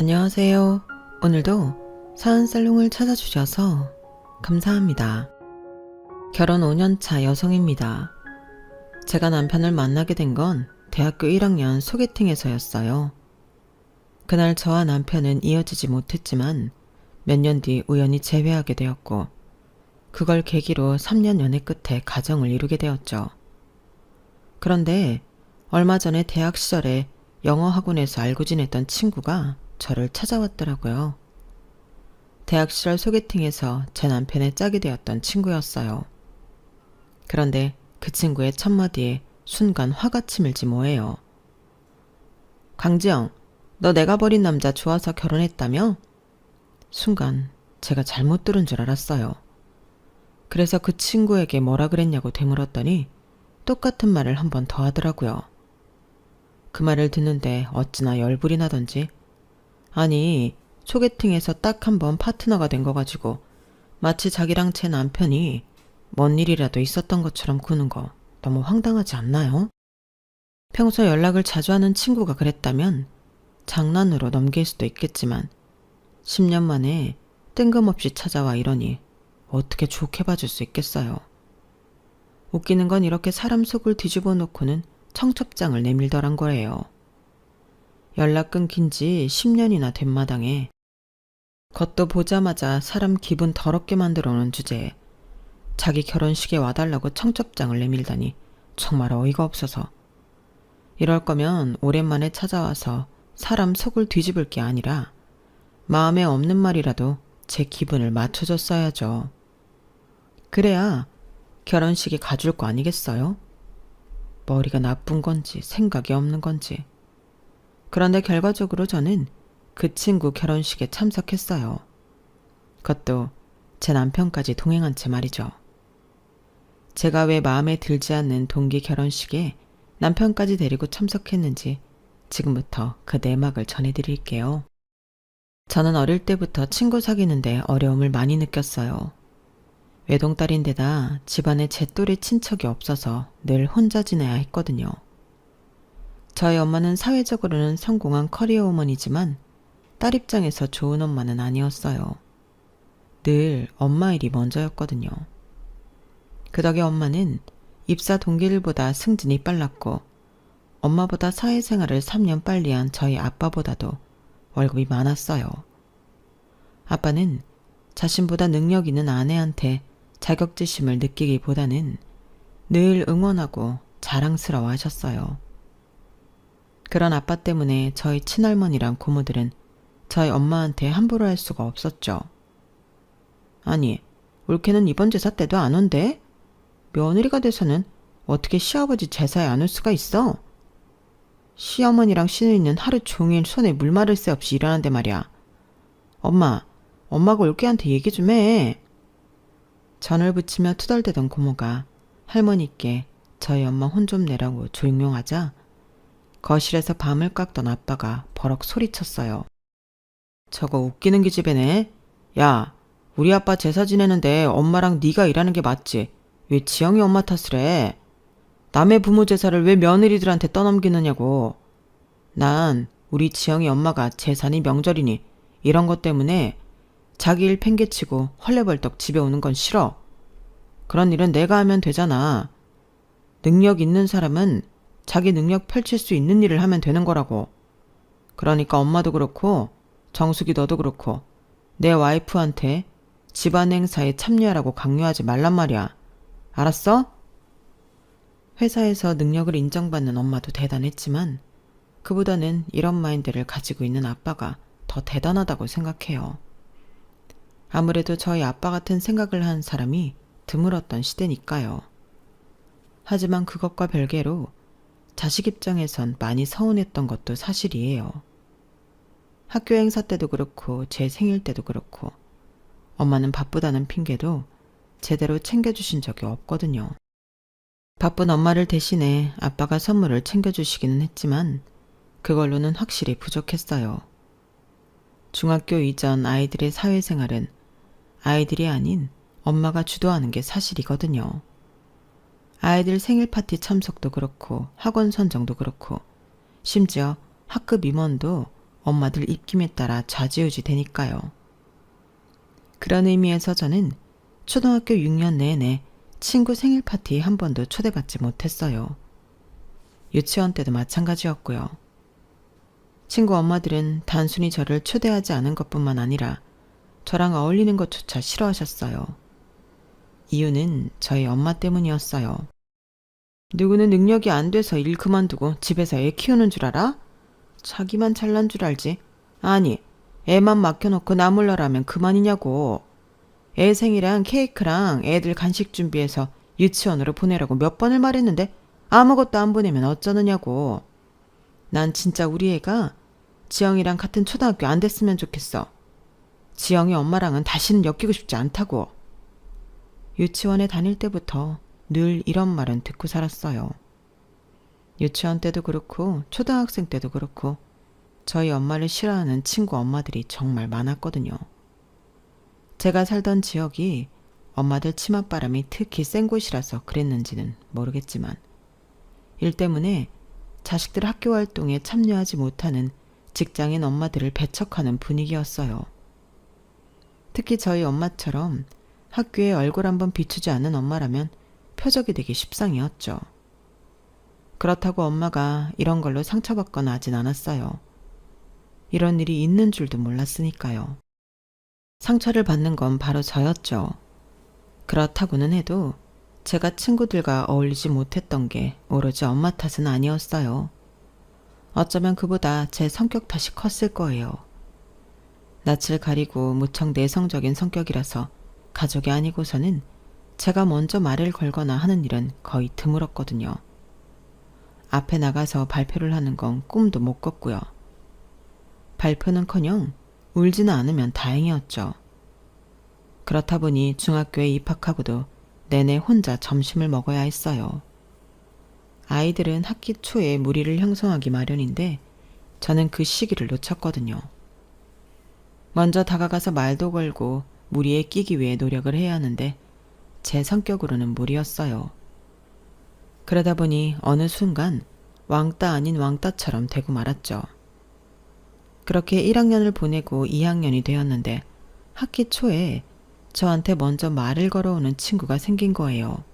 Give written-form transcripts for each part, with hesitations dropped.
안녕하세요. 오늘도 사은살롱을 찾아주셔서 감사합니다. 결혼 5년차 여성입니다. 제가 남편을 만나게 된 건 대학교 1학년 소개팅에서였어요. 그날 저와 남편은 이어지지 못했지만 몇 년 뒤 우연히 재회하게 되었고 그걸 계기로 3년 연애 끝에 가정을 이루게 되었죠. 그런데 얼마 전에 대학 시절에 영어 학원에서 알고 지냈던 친구가 저를 찾아왔더라고요. 대학 시절 소개팅에서 제 남편의 짝이 되었던 친구였어요. 그런데 그 친구의 첫마디에 순간 화가 치밀지 뭐예요. 강지영, 너 내가 버린 남자 좋아서 결혼했다며? 순간 제가 잘못 들은 줄 알았어요. 그래서 그 친구에게 뭐라 그랬냐고 되물었더니 똑같은 말을 한 번 더 하더라고요. 그 말을 듣는데 어찌나 열불이 나던지 아니 소개팅에서 딱 한 번 파트너가 된 거 가지고 마치 자기랑 제 남편이 뭔 일이라도 있었던 것처럼 구는 거 너무 황당하지 않나요? 평소 연락을 자주 하는 친구가 그랬다면 장난으로 넘길 수도 있겠지만 10년 만에 뜬금없이 찾아와 이러니 어떻게 좋게 봐줄 수 있겠어요. 웃기는 건 이렇게 사람 속을 뒤집어 놓고는 청첩장을 내밀더란 거예요. 연락 끊긴 지 10년이나 된 마당에 겉도 보자마자 사람 기분 더럽게 만들어 놓은 주제에 자기 결혼식에 와달라고 청첩장을 내밀다니 정말 어이가 없어서 이럴 거면 오랜만에 찾아와서 사람 속을 뒤집을 게 아니라 마음에 없는 말이라도 제 기분을 맞춰줬어야죠. 그래야 결혼식에 가줄 거 아니겠어요? 머리가 나쁜 건지 생각이 없는 건지. 그런데 결과적으로 저는 그 친구 결혼식에 참석했어요. 그것도 제 남편까지 동행한 채 말이죠. 제가 왜 마음에 들지 않는 동기 결혼식에 남편까지 데리고 참석했는지 지금부터 그 내막을 전해드릴게요. 저는 어릴 때부터 친구 사귀는데 어려움을 많이 느꼈어요. 외동딸인데다 집안에 제 또래 친척이 없어서 늘 혼자 지내야 했거든요. 저희 엄마는 사회적으로는 성공한 커리어우먼이지만 딸 입장에서 좋은 엄마는 아니었어요. 늘 엄마 일이 먼저였거든요. 그 덕에 엄마는 입사 동기들보다 승진이 빨랐고 엄마보다 사회생활을 3년 빨리 한 저희 아빠보다도 월급이 많았어요. 아빠는 자신보다 능력 있는 아내한테 자격지심을 느끼기보다는 늘 응원하고 자랑스러워 하셨어요. 그런 아빠 때문에 저희 친할머니랑 고모들은 저희 엄마한테 함부로 할 수가 없었죠. 아니, 올케는 이번 제사 때도 안 온대? 며느리가 돼서는 어떻게 시아버지 제사에 안 올 수가 있어? 시어머니랑 시누이는 하루 종일 손에 물 마를 새 없이 일하는데 말이야. 엄마가 올케한테 얘기 좀 해. 전을 붙이며 투덜대던 고모가 할머니께 저희 엄마 혼 좀 내라고 조용용하자 거실에서 밤을 깎던 아빠가 버럭 소리쳤어요. 저거 웃기는 기집애네. 야, 우리 아빠 제사 지내는데 엄마랑 네가 일하는 게 맞지? 왜 지영이 엄마 탓을 해? 남의 부모 제사를 왜 며느리들한테 떠넘기느냐고. 난 우리 지영이 엄마가 제사니 명절이니 이런 것 때문에 자기 일 팽개치고 헐레벌떡 집에 오는 건 싫어. 그런 일은 내가 하면 되잖아. 능력 있는 사람은 자기 능력 펼칠 수 있는 일을 하면 되는 거라고. 그러니까 엄마도 그렇고 정숙이 너도 그렇고 내 와이프한테 집안 행사에 참여하라고 강요하지 말란 말이야. 알았어? 회사에서 능력을 인정받는 엄마도 대단했지만 그보다는 이런 마인드를 가지고 있는 아빠가 더 대단하다고 생각해요. 아무래도 저희 아빠 같은 생각을 한 사람이 드물었던 시대니까요. 하지만 그것과 별개로 자식 입장에선 많이 서운했던 것도 사실이에요. 학교 행사 때도 그렇고 제 생일 때도 그렇고 엄마는 바쁘다는 핑계도 제대로 챙겨주신 적이 없거든요. 바쁜 엄마를 대신해 아빠가 선물을 챙겨주시기는 했지만 그걸로는 확실히 부족했어요. 중학교 이전 아이들의 사회생활은 아이들이 아닌 엄마가 주도하는 게 사실이거든요. 아이들 생일 파티 참석도 그렇고 학원 선정도 그렇고 심지어 학급 임원도 엄마들 입김에 따라 좌지우지 되니까요. 그런 의미에서 저는 초등학교 6년 내내 친구 생일 파티 한 번도 초대받지 못했어요. 유치원 때도 마찬가지였고요. 친구 엄마들은 단순히 저를 초대하지 않은 것뿐만 아니라 저랑 어울리는 것조차 싫어하셨어요. 이유는 저희 엄마 때문이었어요. 누구는 능력이 안 돼서 일 그만두고 집에서 애 키우는 줄 알아? 자기만 잘난 줄 알지. 아니, 애만 맡겨놓고 나 몰라라면 그만이냐고. 애 생일이랑 케이크랑 애들 간식 준비해서 유치원으로 보내라고 몇 번을 말했는데 아무것도 안 보내면 어쩌느냐고. 난 진짜 우리 애가 지영이랑 같은 초등학교 안 됐으면 좋겠어. 지영이 엄마랑은 다시는 엮이고 싶지 않다고. 유치원에 다닐 때부터 늘 이런 말은 듣고 살았어요. 유치원 때도 그렇고 초등학생 때도 그렇고 저희 엄마를 싫어하는 친구 엄마들이 정말 많았거든요. 제가 살던 지역이 엄마들 치맛바람이 특히 센 곳이라서 그랬는지는 모르겠지만 일 때문에 자식들 학교 활동에 참여하지 못하는 직장인 엄마들을 배척하는 분위기였어요. 특히 저희 엄마처럼 학교에 얼굴 한번 비추지 않는 엄마라면 표적이 되기 십상이었죠. 그렇다고 엄마가 이런 걸로 상처받거나 하진 않았어요. 이런 일이 있는 줄도 몰랐으니까요. 상처를 받는 건 바로 저였죠. 그렇다고는 해도 제가 친구들과 어울리지 못했던 게 오로지 엄마 탓은 아니었어요. 어쩌면 그보다 제 성격 탓이 컸을 거예요. 낯을 가리고 무척 내성적인 성격이라서 가족이 아니고서는 제가 먼저 말을 걸거나 하는 일은 거의 드물었거든요. 앞에 나가서 발표를 하는 건 꿈도 못 꿨고요. 발표는커녕 울지는 않으면 다행이었죠. 그렇다 보니 중학교에 입학하고도 내내 혼자 점심을 먹어야 했어요. 아이들은 학기 초에 무리를 형성하기 마련인데 저는 그 시기를 놓쳤거든요. 먼저 다가가서 말도 걸고 무리에 끼기 위해 노력을 해야 하는데 제 성격으로는 무리였어요. 그러다 보니 어느 순간 왕따 아닌 왕따처럼 되고 말았죠. 그렇게 1학년을 보내고 2학년이 되었는데 학기 초에 저한테 먼저 말을 걸어오는 친구가 생긴 거예요.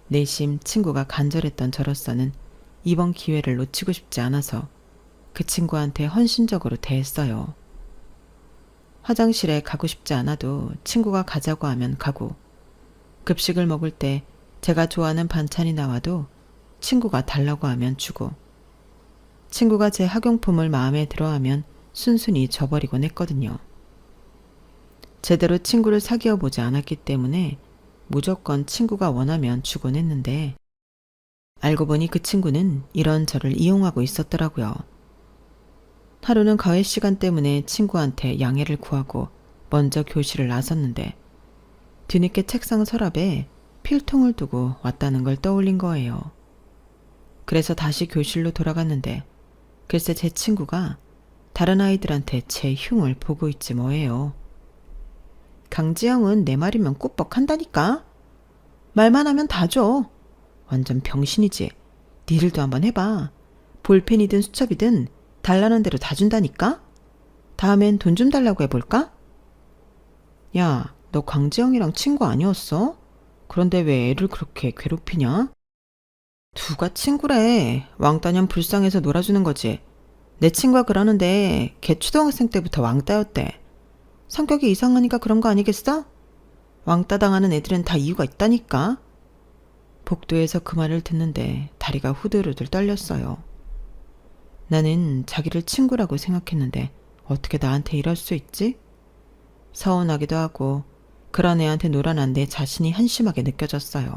내심 친구가 간절했던 저로서는 이번 기회를 놓치고 싶지 않아서 그 친구한테 헌신적으로 대했어요. 화장실에 가고 싶지 않아도 친구가 가자고 하면 가고, 급식을 먹을 때 제가 좋아하는 반찬이 나와도 친구가 달라고 하면 주고, 친구가 제 학용품을 마음에 들어하면 순순히 줘버리곤 했거든요. 제대로 친구를 사귀어 보지 않았기 때문에 무조건 친구가 원하면 주곤 했는데 알고 보니 그 친구는 이런 저를 이용하고 있었더라고요. 하루는 과외 시간 때문에 친구한테 양해를 구하고 먼저 교실을 나섰는데 뒤늦게 책상 서랍에 필통을 두고 왔다는 걸 떠올린 거예요. 그래서 다시 교실로 돌아갔는데 글쎄 제 친구가 다른 아이들한테 제 흉을 보고 있지 뭐예요. 강지영은 내 말이면 꾸벅한다니까. 말만 하면 다 줘. 완전 병신이지. 니들도 한번 해봐. 볼펜이든 수첩이든 달라는 대로 다 준다니까. 다음엔 돈 좀 달라고 해볼까? 야, 너 강지영이랑 친구 아니었어? 그런데 왜 애를 그렇게 괴롭히냐? 누가 친구래. 왕따년 불쌍해서 놀아주는 거지. 내 친구가 그러는데 걔 초등학생 때부터 왕따였대. 성격이 이상하니까 그런 거 아니겠어? 왕따 당하는 애들은 다 이유가 있다니까. 복도에서 그 말을 듣는데 다리가 후들후들 떨렸어요. 나는 자기를 친구라고 생각했는데 어떻게 나한테 이럴 수 있지? 서운하기도 하고 그런 애한테 놀아난 내 자신이 한심하게 느껴졌어요.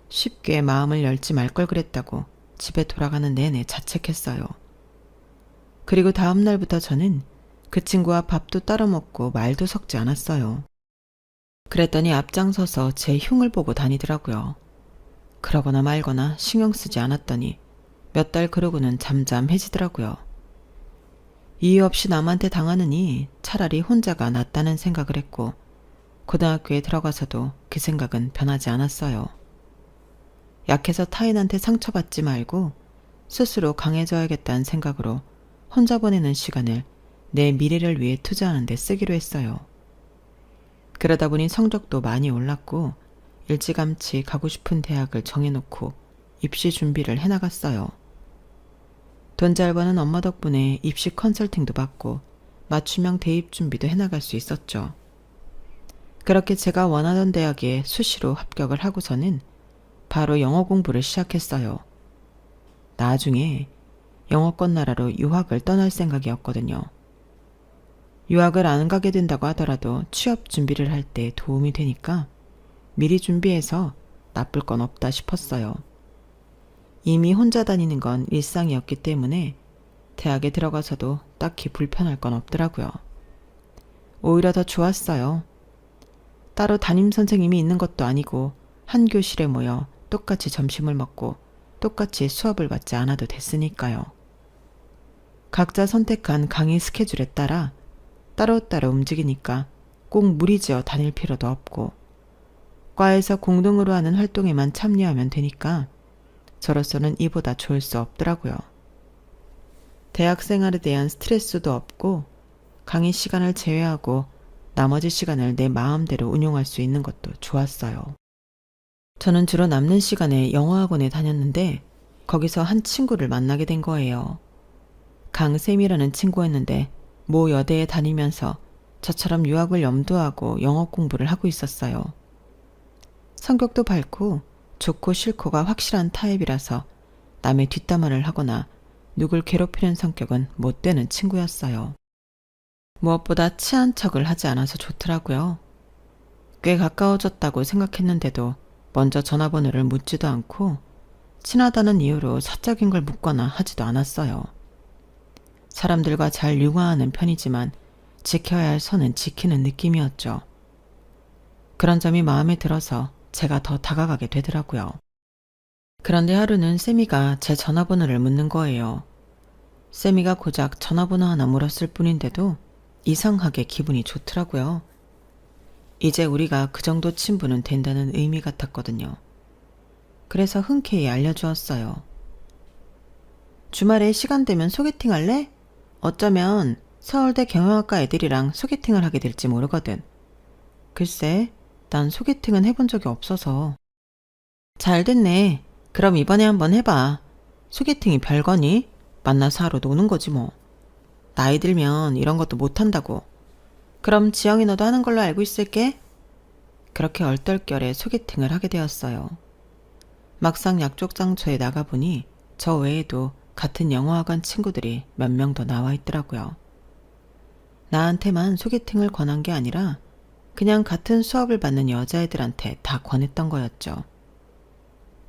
쉽게 마음을 열지 말 걸 그랬다고 집에 돌아가는 내내 자책했어요. 그리고 다음 날부터 저는 그 친구와 밥도 따로 먹고 말도 섞지 않았어요. 그랬더니 앞장서서 제 흉을 보고 다니더라고요. 그러거나 말거나 신경 쓰지 않았더니 몇 달 그러고는 잠잠해지더라고요. 이유 없이 남한테 당하느니 차라리 혼자가 낫다는 생각을 했고 고등학교에 들어가서도 그 생각은 변하지 않았어요. 약해서 타인한테 상처받지 말고 스스로 강해져야겠다는 생각으로 혼자 보내는 시간을 내 미래를 위해 투자하는 데 쓰기로 했어요. 그러다 보니 성적도 많이 올랐고 일찌감치 가고 싶은 대학을 정해놓고 입시 준비를 해나갔어요. 돈 잘 버는 엄마 덕분에 입시 컨설팅도 받고 맞춤형 대입 준비도 해나갈 수 있었죠. 그렇게 제가 원하던 대학에 수시로 합격을 하고서는 바로 영어 공부를 시작했어요. 나중에 영어권 나라로 유학을 떠날 생각이었거든요. 유학을 안 가게 된다고 하더라도 취업 준비를 할 때 도움이 되니까 미리 준비해서 나쁠 건 없다 싶었어요. 이미 혼자 다니는 건 일상이었기 때문에 대학에 들어가서도 딱히 불편할 건 없더라고요. 오히려 더 좋았어요. 따로 담임 선생님이 있는 것도 아니고 한 교실에 모여 똑같이 점심을 먹고 똑같이 수업을 받지 않아도 됐으니까요. 각자 선택한 강의 스케줄에 따라 따로따로 움직이니까 꼭 무리지어 다닐 필요도 없고 과에서 공동으로 하는 활동에만 참여하면 되니까 저로서는 이보다 좋을 수 없더라고요. 대학 생활에 대한 스트레스도 없고 강의 시간을 제외하고 나머지 시간을 내 마음대로 운용할 수 있는 것도 좋았어요. 저는 주로 남는 시간에 영어학원에 다녔는데 거기서 한 친구를 만나게 된 거예요. 강쌤이라는 친구였는데 모 여대에 다니면서 저처럼 유학을 염두하고 영어 공부를 하고 있었어요. 성격도 밝고 좋고 싫고가 확실한 타입이라서 남의 뒷담화를 하거나 누굴 괴롭히는 성격은 못 되는 친구였어요. 무엇보다 치안 척을 하지 않아서 좋더라고요. 꽤 가까워졌다고 생각했는데도 먼저 전화번호를 묻지도 않고 친하다는 이유로 사적인 걸 묻거나 하지도 않았어요. 사람들과 잘 융화하는 편이지만 지켜야 할 선은 지키는 느낌이었죠. 그런 점이 마음에 들어서 제가 더 다가가게 되더라고요. 그런데 하루는 세미가 제 전화번호를 묻는 거예요. 세미가 고작 전화번호 하나 물었을 뿐인데도 이상하게 기분이 좋더라고요. 이제 우리가 그 정도 친분은 된다는 의미 같았거든요. 그래서 흔쾌히 알려주었어요. 주말에 시간 되면 소개팅 할래? 어쩌면 서울대 경영학과 애들이랑 소개팅을 하게 될지 모르거든. 글쎄, 난 소개팅은 해본 적이 없어서. 잘 됐네. 그럼 이번에 한번 해봐. 소개팅이 별거니? 만나서 하루 노는 거지 뭐. 나이 들면 이런 것도 못한다고. 그럼 지영이 너도 하는 걸로 알고 있을게. 그렇게 얼떨결에 소개팅을 하게 되었어요. 막상 약족장소에 나가보니 저 외에도 같은 영어학원 친구들이 몇 명 더 나와 있더라고요. 나한테만 소개팅을 권한 게 아니라 그냥 같은 수업을 받는 여자애들한테 다 권했던 거였죠.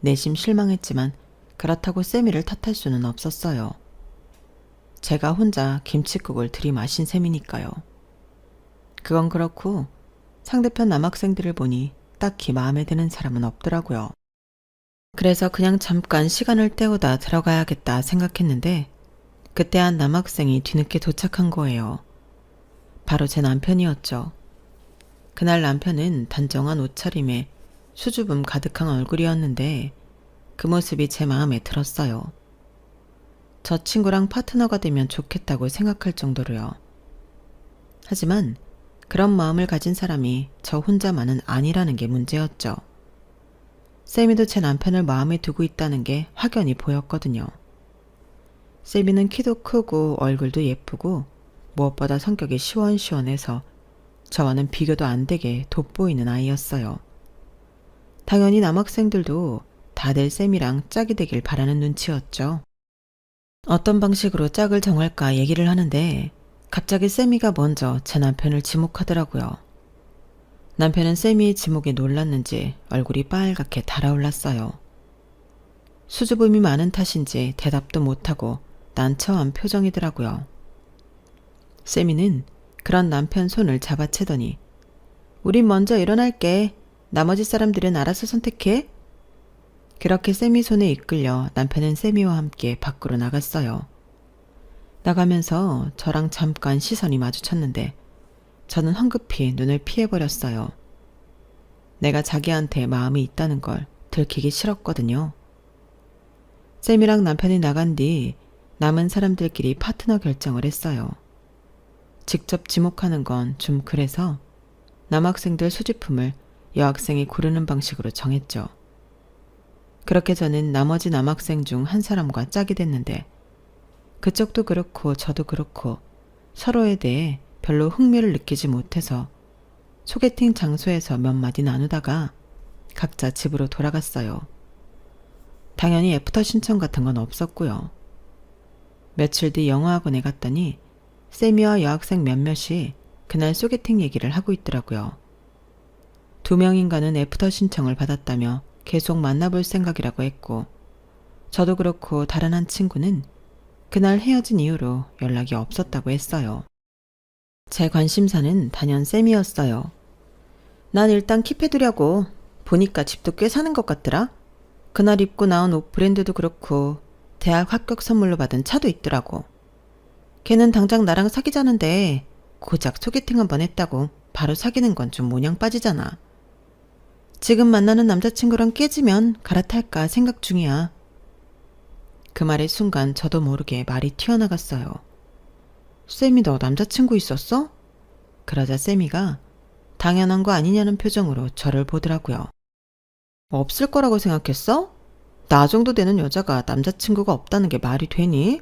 내심 실망했지만 그렇다고 세미를 탓할 수는 없었어요. 제가 혼자 김칫국을 들이마신 셈이니까요. 그건 그렇고 상대편 남학생들을 보니 딱히 마음에 드는 사람은 없더라고요. 그래서 그냥 잠깐 시간을 때우다 들어가야겠다 생각했는데 그때 한 남학생이 뒤늦게 도착한 거예요. 바로 제 남편이었죠. 그날 남편은 단정한 옷차림에 수줍음 가득한 얼굴이었는데 그 모습이 제 마음에 들었어요. 저 친구랑 파트너가 되면 좋겠다고 생각할 정도로요. 하지만 그런 마음을 가진 사람이 저 혼자만은 아니라는 게 문제였죠. 세미도 제 남편을 마음에 두고 있다는 게 확연히 보였거든요. 세미는 키도 크고 얼굴도 예쁘고 무엇보다 성격이 시원시원해서 저와는 비교도 안 되게 돋보이는 아이였어요. 당연히 남학생들도 다들 세미랑 짝이 되길 바라는 눈치였죠. 어떤 방식으로 짝을 정할까 얘기를 하는데 갑자기 세미가 먼저 제 남편을 지목하더라고요. 남편은 세미의 지목에 놀랐는지 얼굴이 빨갛게 달아올랐어요. 수줍음이 많은 탓인지 대답도 못하고 난처한 표정이더라고요. 세미는 그런 남편 손을 잡아채더니 우린 먼저 일어날게. 나머지 사람들은 알아서 선택해. 그렇게 세미 손에 이끌려 남편은 세미와 함께 밖으로 나갔어요. 나가면서 저랑 잠깐 시선이 마주쳤는데 저는 황급히 눈을 피해버렸어요. 내가 자기한테 마음이 있다는 걸 들키기 싫었거든요. 쌤이랑 남편이 나간 뒤 남은 사람들끼리 파트너 결정을 했어요. 직접 지목하는 건 좀 그래서 남학생들 소지품을 여학생이 고르는 방식으로 정했죠. 그렇게 저는 나머지 남학생 중 한 사람과 짝이 됐는데 그쪽도 그렇고 저도 그렇고 서로에 대해 별로 흥미를 느끼지 못해서 소개팅 장소에서 몇 마디 나누다가 각자 집으로 돌아갔어요. 당연히 애프터 신청 같은 건 없었고요. 며칠 뒤 영어학원에 갔더니 세미와 여학생 몇몇이 그날 소개팅 얘기를 하고 있더라고요. 2명인가는 애프터 신청을 받았다며 계속 만나볼 생각이라고 했고 저도 그렇고 다른 한 친구는 그날 헤어진 이후로 연락이 없었다고 했어요. 제 관심사는 단연 쌤이었어요. 난 일단 킵해두려고. 보니까 집도 꽤 사는 것 같더라. 그날 입고 나온 옷 브랜드도 그렇고 대학 합격 선물로 받은 차도 있더라고. 걔는 당장 나랑 사귀자는데 고작 소개팅 한번 했다고 바로 사귀는 건 좀 모냥 빠지잖아. 지금 만나는 남자친구랑 깨지면 갈아탈까 생각 중이야. 그 말의 순간 저도 모르게 말이 튀어나갔어요. 쌤이 너 남자친구 있었어? 그러자 쌤이가 당연한 거 아니냐는 표정으로 저를 보더라고요. 없을 거라고 생각했어? 나 정도 되는 여자가 남자친구가 없다는 게 말이 되니?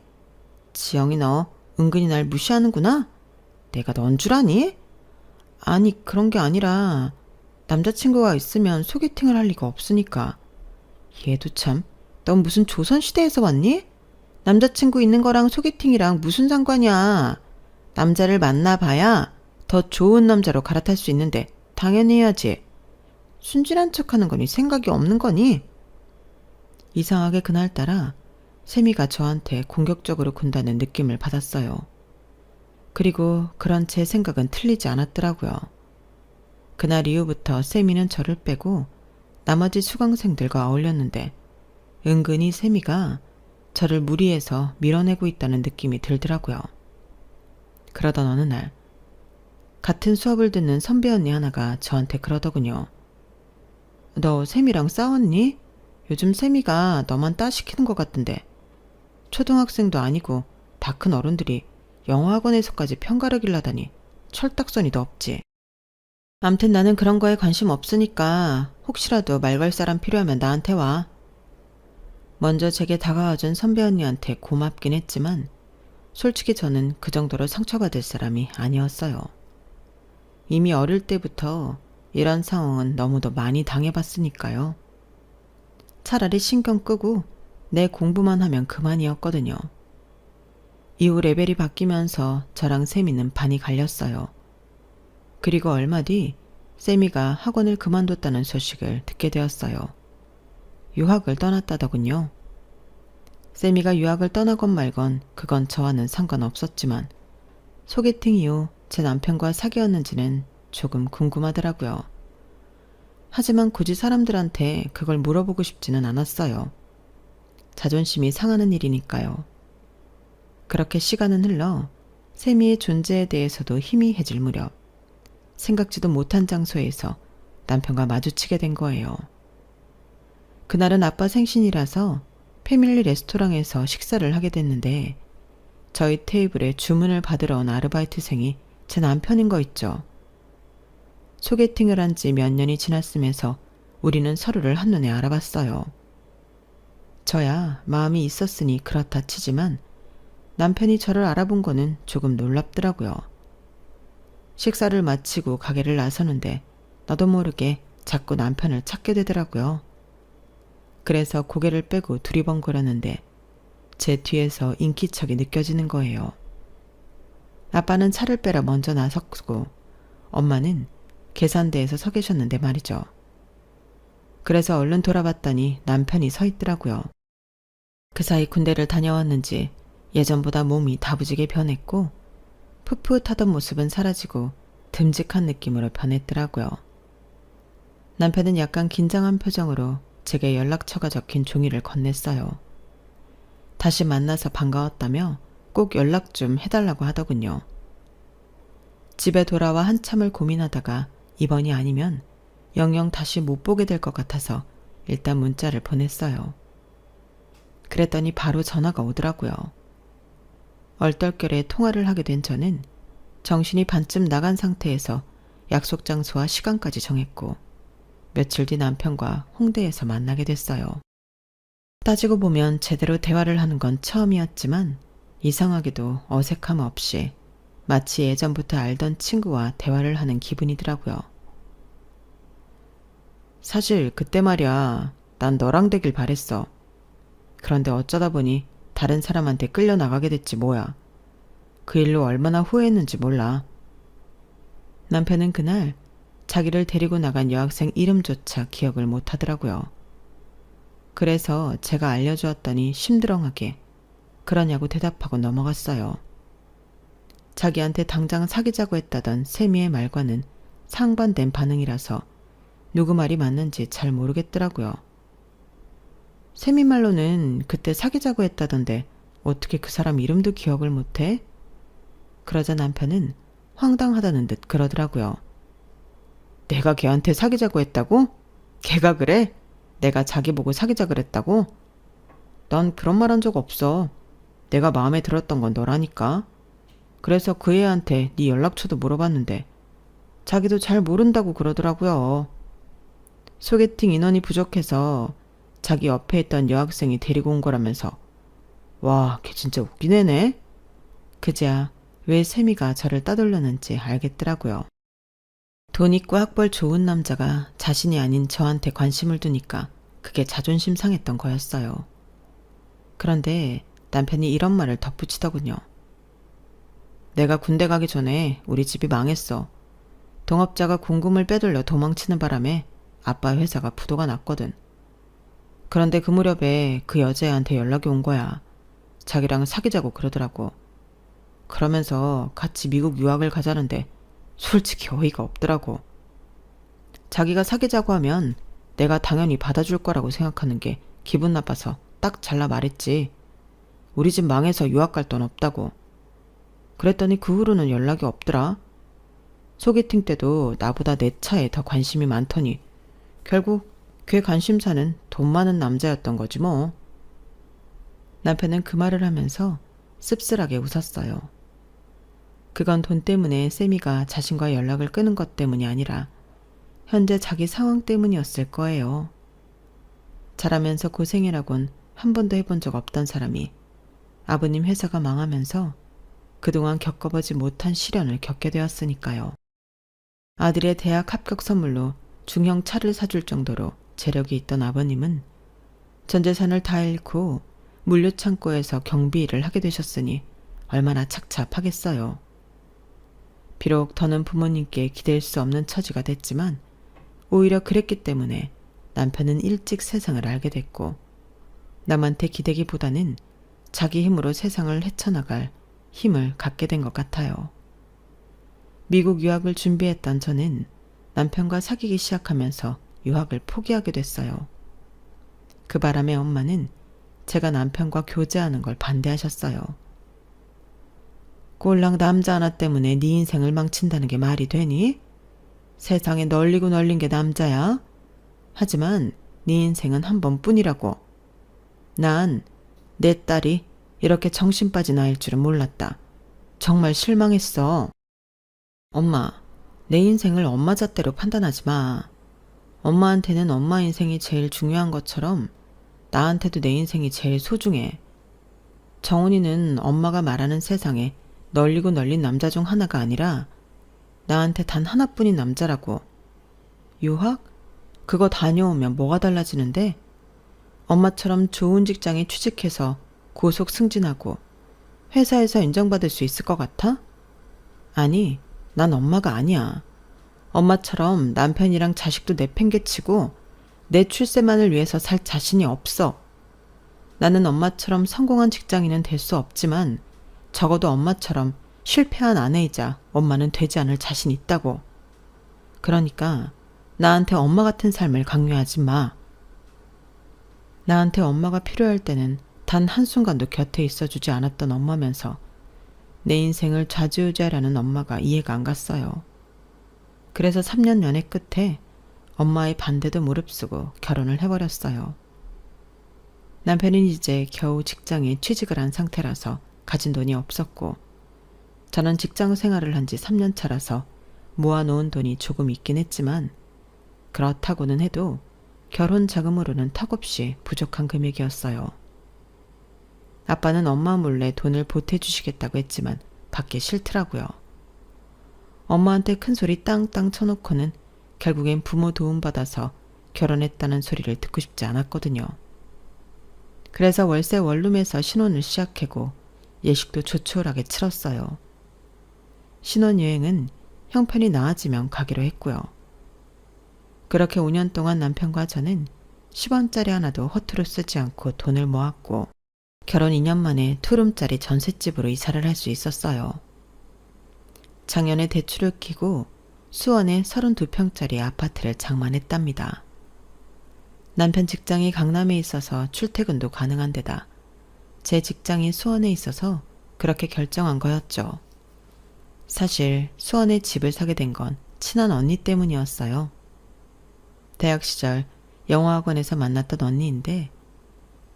지영이 너 은근히 날 무시하는구나? 내가 넌 줄 아니? 아니 그런 게 아니라 남자친구가 있으면 소개팅을 할 리가 없으니까. 얘도 참, 넌 무슨 조선시대에서 왔니? 남자친구 있는 거랑 소개팅이랑 무슨 상관이야. 남자를 만나봐야 더 좋은 남자로 갈아탈 수 있는데 당연히 해야지. 순진한 척하는 거니 생각이 없는 거니? 이상하게 그날따라 세미가 저한테 공격적으로 군다는 느낌을 받았어요. 그리고 그런 제 생각은 틀리지 않았더라고요. 그날 이후부터 세미는 저를 빼고 나머지 수강생들과 어울렸는데 은근히 세미가 저를 무리해서 밀어내고 있다는 느낌이 들더라고요. 그러던 어느 날 같은 수업을 듣는 선배 언니 하나가 저한테 그러더군요. 너 세미랑 싸웠니? 요즘 세미가 너만 따시키는 것 같던데. 초등학생도 아니고 다 큰 어른들이 영어학원에서까지 평가를 길라다니 철딱서니도 없지. 암튼 나는 그런 거에 관심 없으니까 혹시라도 말 걸 사람 필요하면 나한테 와. 먼저 제게 다가와준 선배 언니한테 고맙긴 했지만 솔직히 저는 그 정도로 상처받을 사람이 아니었어요. 이미 어릴 때부터 이런 상황은 너무도 많이 당해봤으니까요. 차라리 신경 끄고 내 공부만 하면 그만이었거든요. 이후 레벨이 바뀌면서 저랑 세미는 반이 갈렸어요. 그리고 얼마 뒤 세미가 학원을 그만뒀다는 소식을 듣게 되었어요. 유학을 떠났다더군요. 세미가 유학을 떠나건 말건 그건 저와는 상관없었지만 소개팅 이후 제 남편과 사귀었는지는 조금 궁금하더라고요. 하지만 굳이 사람들한테 그걸 물어보고 싶지는 않았어요. 자존심이 상하는 일이니까요. 그렇게 시간은 흘러 세미의 존재에 대해서도 희미해질 무렵 생각지도 못한 장소에서 남편과 마주치게 된 거예요. 그날은 아빠 생신이라서 패밀리 레스토랑에서 식사를 하게 됐는데 저희 테이블에 주문을 받으러 온 아르바이트생이 제 남편인 거 있죠. 소개팅을 한 지 몇 년이 지났으면서 우리는 서로를 한눈에 알아봤어요. 저야 마음이 있었으니 그렇다 치지만 남편이 저를 알아본 거는 조금 놀랍더라고요. 식사를 마치고 가게를 나서는데 나도 모르게 자꾸 남편을 찾게 되더라고요. 그래서 고개를 빼고 두리번거렸는데 제 뒤에서 인기척이 느껴지는 거예요. 아빠는 차를 빼러 먼저 나섰고 엄마는 계산대에서 서 계셨는데 말이죠. 그래서 얼른 돌아봤더니 남편이 서 있더라고요. 그 사이 군대를 다녀왔는지 예전보다 몸이 다부지게 변했고 풋풋하던 모습은 사라지고 듬직한 느낌으로 변했더라고요. 남편은 약간 긴장한 표정으로 제게 연락처가 적힌 종이를 건넸어요. 다시 만나서 반가웠다며 꼭 연락 좀 해달라고 하더군요. 집에 돌아와 한참을 고민하다가 이번이 아니면 영영 다시 못 보게 될 것 같아서 일단 문자를 보냈어요. 그랬더니 바로 전화가 오더라고요. 얼떨결에 통화를 하게 된 저는 정신이 반쯤 나간 상태에서 약속 장소와 시간까지 정했고 며칠 뒤 남편과 홍대에서 만나게 됐어요. 따지고 보면 제대로 대화를 하는 건 처음이었지만 이상하게도 어색함 없이 마치 예전부터 알던 친구와 대화를 하는 기분이더라고요. 사실 그때 말이야, 난 너랑 되길 바랬어. 그런데 어쩌다 보니 다른 사람한테 끌려나가게 됐지 뭐야. 그 일로 얼마나 후회했는지 몰라. 남편은 그날 자기를 데리고 나간 여학생 이름조차 기억을 못 하더라고요. 그래서 제가 알려주었더니 심드렁하게 그러냐고 대답하고 넘어갔어요. 자기한테 당장 사귀자고 했다던 세미의 말과는 상반된 반응이라서 누구 말이 맞는지 잘 모르겠더라고요. 세미 말로는 그때 사귀자고 했다던데 어떻게 그 사람 이름도 기억을 못해? 그러자 남편은 황당하다는 듯 그러더라고요. 내가 걔한테 사귀자고 했다고? 걔가 그래? 내가 자기 보고 사귀자 그랬다고? 난 그런 말 한 적 없어. 내가 마음에 들었던 건 너라니까. 그래서 그 애한테 네 연락처도 물어봤는데 자기도 잘 모른다고 그러더라고요. 소개팅 인원이 부족해서 자기 옆에 있던 여학생이 데리고 온 거라면서. 와, 걔 진짜 웃긴 애네. 그제야 왜 세미가 저를 따돌렸는지 알겠더라고요. 돈 있고 학벌 좋은 남자가 자신이 아닌 저한테 관심을 두니까 그게 자존심 상했던 거였어요. 그런데 남편이 이런 말을 덧붙이더군요. 내가 군대 가기 전에 우리 집이 망했어. 동업자가 공금을 빼돌려 도망치는 바람에 아빠 회사가 부도가 났거든. 그런데 그 무렵에 그 여자애한테 연락이 온 거야. 자기랑 사귀자고 그러더라고. 그러면서 같이 미국 유학을 가자는데 솔직히 어이가 없더라고. 자기가 사귀자고 하면 내가 당연히 받아줄 거라고 생각하는 게 기분 나빠서 딱 잘라 말했지. 우리 집 망해서 유학 갈 돈 없다고. 그랬더니 그 후로는 연락이 없더라. 소개팅 때도 나보다 내 차에 더 관심이 많더니 결국 걔 관심사는 돈 많은 남자였던 거지 뭐. 남편은 그 말을 하면서 씁쓸하게 웃었어요. 그건 돈 때문에 세미가 자신과 연락을 끊은 것 때문이 아니라 현재 자기 상황 때문이었을 거예요. 자라면서 고생이라곤 한 번도 해본 적 없던 사람이 아버님 회사가 망하면서 그동안 겪어보지 못한 시련을 겪게 되었으니까요. 아들의 대학 합격 선물로 중형 차를 사줄 정도로 재력이 있던 아버님은 전 재산을 다 잃고 물류창고에서 경비 일을 하게 되셨으니 얼마나 착잡하겠어요. 비록 더는 부모님께 기댈 수 없는 처지가 됐지만 오히려 그랬기 때문에 남편은 일찍 세상을 알게 됐고 남한테 기대기보다는 자기 힘으로 세상을 헤쳐나갈 힘을 갖게 된 것 같아요. 미국 유학을 준비했던 저는 남편과 사귀기 시작하면서 유학을 포기하게 됐어요. 그 바람에 엄마는 제가 남편과 교제하는 걸 반대하셨어요. 꼴랑 남자 하나 때문에 네 인생을 망친다는 게 말이 되니? 세상에 널리고 널린 게 남자야. 하지만 네 인생은 한 번뿐이라고. 난 내 딸이 이렇게 정신 빠진 아이일 줄은 몰랐다. 정말 실망했어. 엄마, 내 인생을 엄마 잣대로 판단하지 마. 엄마한테는 엄마 인생이 제일 중요한 것처럼 나한테도 내 인생이 제일 소중해. 정훈이는 엄마가 말하는 세상에 널리고 널린 남자 중 하나가 아니라 나한테 단 하나뿐인 남자라고. 유학? 그거 다녀오면 뭐가 달라지는데? 엄마처럼 좋은 직장에 취직해서 고속 승진하고 회사에서 인정받을 수 있을 것 같아? 아니, 난 엄마가 아니야. 엄마처럼 남편이랑 자식도 내팽개치고 내 출세만을 위해서 살 자신이 없어. 나는 엄마처럼 성공한 직장인은 될 수 없지만 적어도 엄마처럼 실패한 아내이자 엄마는 되지 않을 자신 있다고. 그러니까 나한테 엄마 같은 삶을 강요하지 마. 나한테 엄마가 필요할 때는 단 한순간도 곁에 있어주지 않았던 엄마면서 내 인생을 좌지우지하려는 엄마가 이해가 안 갔어요. 그래서 3년 연애 끝에 엄마의 반대도 무릅쓰고 결혼을 해버렸어요. 남편은 이제 겨우 직장에 취직을 한 상태라서 가진 돈이 없었고 저는 직장 생활을 한 지 3년 차라서 모아놓은 돈이 조금 있긴 했지만 그렇다고는 해도 결혼 자금으로는 턱없이 부족한 금액이었어요. 아빠는 엄마 몰래 돈을 보태주시겠다고 했지만 받기 싫더라고요. 엄마한테 큰 소리 땅땅 쳐놓고는 결국엔 부모 도움받아서 결혼했다는 소리를 듣고 싶지 않았거든요. 그래서 월세 원룸에서 신혼을 시작하고 예식도 조촐하게 치렀어요. 신혼여행은 형편이 나아지면 가기로 했고요. 그렇게 5년 동안 남편과 저는 10원짜리 하나도 허투루 쓰지 않고 돈을 모았고 결혼 2년 만에 투룸짜리 전셋집으로 이사를 할 수 있었어요. 작년에 대출을 끼고 수원에 32평짜리 아파트를 장만했답니다. 남편 직장이 강남에 있어서 출퇴근도 가능한 데다 제 직장이 수원에 있어서 그렇게 결정한 거였죠. 사실 수원에 집을 사게 된 건 친한 언니 때문이었어요. 대학 시절 영어학원에서 만났던 언니인데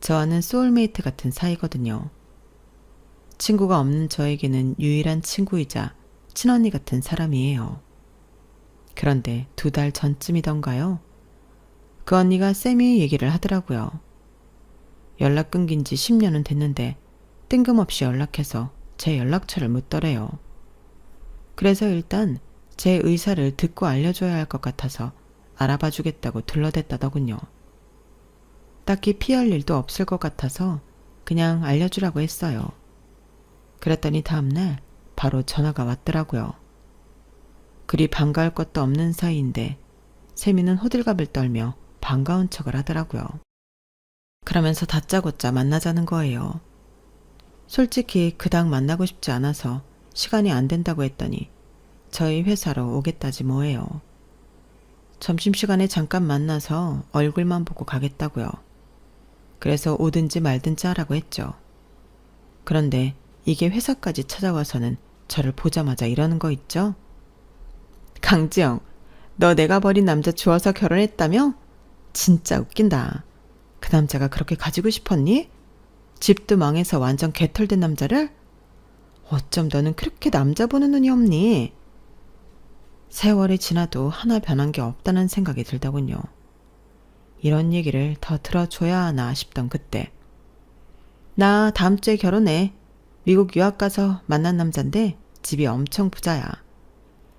저와는 소울메이트 같은 사이거든요. 친구가 없는 저에게는 유일한 친구이자 친언니 같은 사람이에요. 그런데 2달 전쯤이던가요? 그 언니가 쌤이 얘기를 하더라고요. 연락 끊긴 지 10년은 됐는데 뜬금없이 연락해서 제 연락처를 묻더래요. 그래서 일단 제 의사를 듣고 알려줘야 할 것 같아서 알아봐 주겠다고 둘러댔다더군요. 딱히 피할 일도 없을 것 같아서 그냥 알려주라고 했어요. 그랬더니 다음날 바로 전화가 왔더라고요. 그리 반가울 것도 없는 사이인데 세미는 호들갑을 떨며 반가운 척을 하더라고요. 그러면서 다짜고짜 만나자는 거예요. 솔직히 그닥 만나고 싶지 않아서 시간이 안 된다고 했더니 저희 회사로 오겠다지 뭐예요. 점심시간에 잠깐 만나서 얼굴만 보고 가겠다고요. 그래서 오든지 말든지 하라고 했죠. 그런데 이게 회사까지 찾아와서는 저를 보자마자 이러는 거 있죠? 강지영, 너 내가 버린 남자 주워서 결혼했다며? 진짜 웃긴다. 그 남자가 그렇게 가지고 싶었니? 집도 망해서 완전 개털된 남자를? 어쩜 너는 그렇게 남자 보는 눈이 없니? 세월이 지나도 하나 변한 게 없다는 생각이 들더군요. 이런 얘기를 더 들어줘야 하나 싶던 그때. 나 다음 주에 결혼해. 미국 유학 가서 만난 남잔데 집이 엄청 부자야.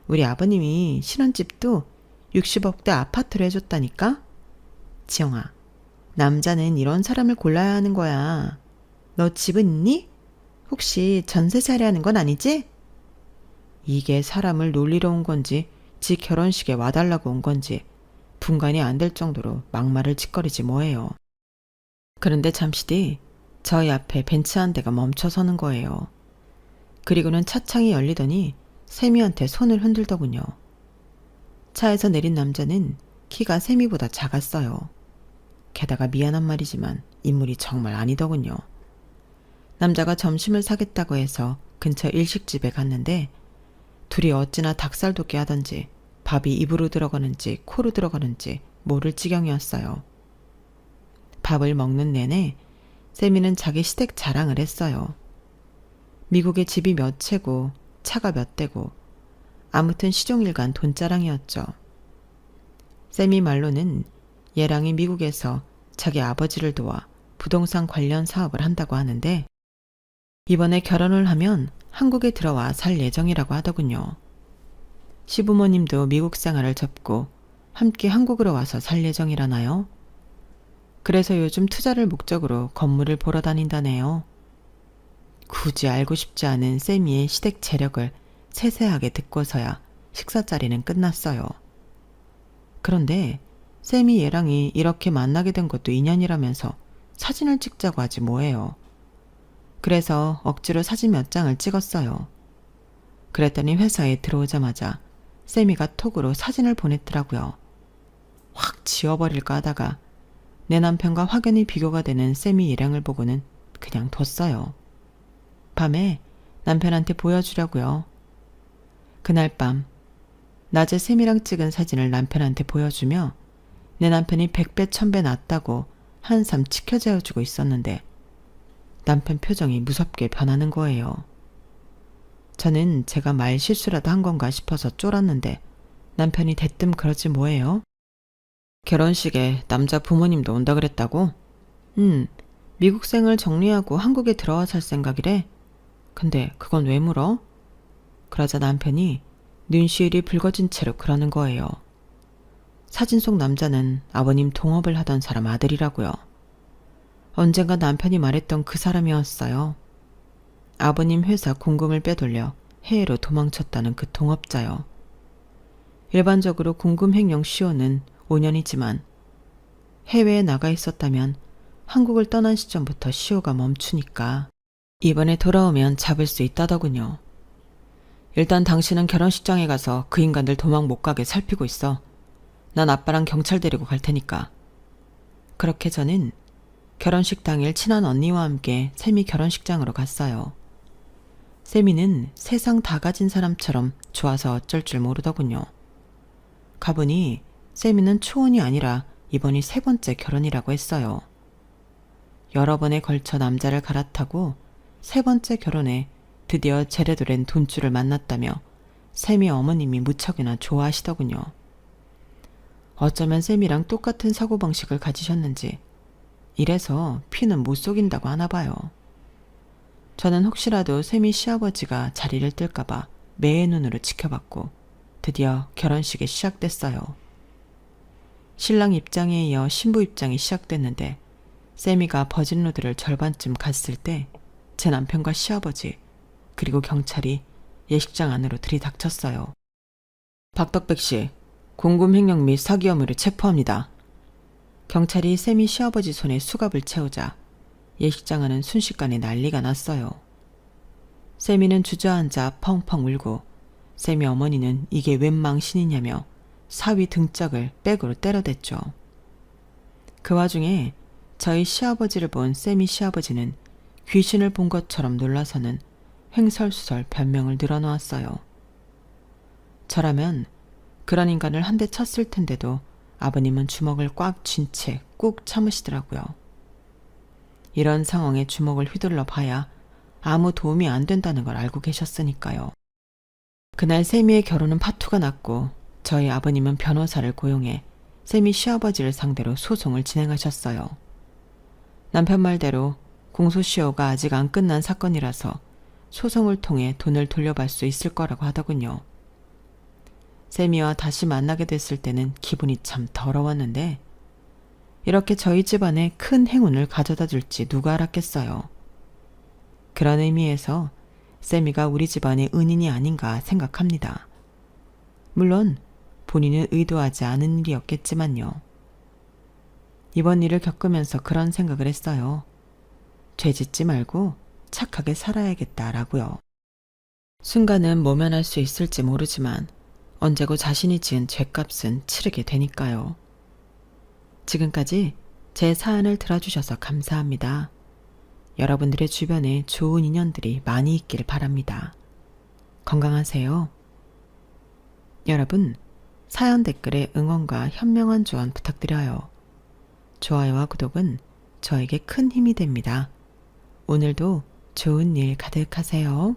우리 아버님이 신혼집도 60억대 아파트를 해줬다니까? 지영아, 남자는 이런 사람을 골라야 하는 거야. 너 집은 있니? 혹시 전세살이 하는 건 아니지? 이게 사람을 놀리러 온 건지 지 결혼식에 와달라고 온 건지 분간이 안 될 정도로 막말을 짓거리지 뭐예요. 그런데 잠시 뒤 저희 앞에 벤츠 한 대가 멈춰서는 거예요. 그리고는 차창이 열리더니 세미한테 손을 흔들더군요. 차에서 내린 남자는 키가 세미보다 작았어요. 게다가 미안한 말이지만 인물이 정말 아니더군요. 남자가 점심을 사겠다고 해서 근처 일식집에 갔는데 둘이 어찌나 닭살돋게 하던지 밥이 입으로 들어가는지 코로 들어가는지 모를 지경이었어요. 밥을 먹는 내내 세미는 자기 시댁 자랑을 했어요. 미국에 집이 몇 채고 차가 몇 대고 아무튼 시종일관 돈자랑이었죠. 세미 말로는 얘랑이 미국에서 자기 아버지를 도와 부동산 관련 사업을 한다고 하는데 이번에 결혼을 하면 한국에 들어와 살 예정이라고 하더군요. 시부모님도 미국 생활을 접고 함께 한국으로 와서 살 예정이라나요? 그래서 요즘 투자를 목적으로 건물을 보러 다닌다네요. 굳이 알고 싶지 않은 세미의 시댁 재력을 세세하게 듣고서야 식사 자리는 끝났어요. 그런데 세미 얘랑이 이렇게 만나게 된 것도 인연이라면서 사진을 찍자고 하지 뭐예요. 그래서 억지로 사진 몇 장을 찍었어요. 그랬더니 회사에 들어오자마자 세미가 톡으로 사진을 보냈더라고요. 확 지워버릴까 하다가 내 남편과 확연히 비교가 되는 세미 일행을 보고는 그냥 뒀어요. 밤에 남편한테 보여주려고요. 그날 밤 낮에 세미랑 찍은 사진을 남편한테 보여주며 내 남편이 100배 1000배 낫다고 한삼 치켜재워주고 있었는데 남편 표정이 무섭게 변하는 거예요. 저는 제가 말 실수라도 한 건가 싶어서 쫄았는데 남편이 대뜸 그러지 뭐예요? 결혼식에 남자 부모님도 온다 그랬다고? 미국 생을 정리하고 한국에 들어와 살 생각이래. 근데 그건 왜 물어? 그러자 남편이 눈시울이 붉어진 채로 그러는 거예요. 사진 속 남자는 아버님 동업을 하던 사람 아들이라고요. 언젠가 남편이 말했던 그 사람이었어요. 아버님 회사 공금을 빼돌려 해외로 도망쳤다는 그 동업자요. 일반적으로 공금 횡령 시효는 5년이지만 해외에 나가 있었다면 한국을 떠난 시점부터 시효가 멈추니까 이번에 돌아오면 잡을 수 있다더군요. 일단 당신은 결혼식장에 가서 그 인간들 도망 못 가게 살피고 있어. 난 아빠랑 경찰 데리고 갈 테니까. 그렇게 저는 결혼식 당일 친한 언니와 함께 세미 결혼식장으로 갔어요. 세미는 세상 다 가진 사람처럼 좋아서 어쩔 줄 모르더군요. 가보니 세미는 초혼이 아니라 이번이 3번째 결혼이라고 했어요. 여러 번에 걸쳐 남자를 갈아타고 3번째 결혼에 드디어 제대로 된 돈줄을 만났다며 세미 어머님이 무척이나 좋아하시더군요. 어쩌면 세미랑 똑같은 사고방식을 가지셨는지 이래서 피는 못 속인다고 하나 봐요. 저는 혹시라도 세미 시아버지가 자리를 뜰까봐 매의 눈으로 지켜봤고 드디어 결혼식이 시작됐어요. 신랑 입장에 이어 신부 입장이 시작됐는데 세미가 버진로드를 절반쯤 갔을 때 제 남편과 시아버지 그리고 경찰이 예식장 안으로 들이닥쳤어요. 박덕백 씨, 공금 횡령 및 사기 혐의로 체포합니다. 경찰이 세미 시아버지 손에 수갑을 채우자 예식장 안은 순식간에 난리가 났어요. 세미는 주저앉아 펑펑 울고 세미 어머니는 이게 웬 망신이냐며 사위 등짝을 백으로 때려댔죠. 그 와중에 저희 시아버지를 본 세미 시아버지는 귀신을 본 것처럼 놀라서는 횡설수설 변명을 늘어놓았어요. 저라면 그런 인간을 한 대 쳤을 텐데도 아버님은 주먹을 꽉 쥔 채 꾹 참으시더라고요. 이런 상황에 주먹을 휘둘러 봐야 아무 도움이 안 된다는 걸 알고 계셨으니까요. 그날 세미의 결혼은 파토가 났고 저희 아버님은 변호사를 고용해 세미 시아버지를 상대로 소송을 진행하셨어요. 남편 말대로 공소시효가 아직 안 끝난 사건이라서 소송을 통해 돈을 돌려받을 수 있을 거라고 하더군요. 세미와 다시 만나게 됐을 때는 기분이 참 더러웠는데 이렇게 저희 집안에 큰 행운을 가져다 줄지 누가 알았겠어요. 그런 의미에서 세미가 우리 집안의 은인이 아닌가 생각합니다. 물론 본인은 의도하지 않은 일이었겠지만요. 이번 일을 겪으면서 그런 생각을 했어요. 죄 짓지 말고 착하게 살아야겠다라고요. 순간은 모면할 수 있을지 모르지만 언제고 자신이 지은 죄값은 치르게 되니까요. 지금까지 제 사연을 들어주셔서 감사합니다. 여러분들의 주변에 좋은 인연들이 많이 있길 바랍니다. 건강하세요. 여러분, 사연 댓글에 응원과 현명한 조언 부탁드려요. 좋아요와 구독은 저에게 큰 힘이 됩니다. 오늘도 좋은 일 가득하세요.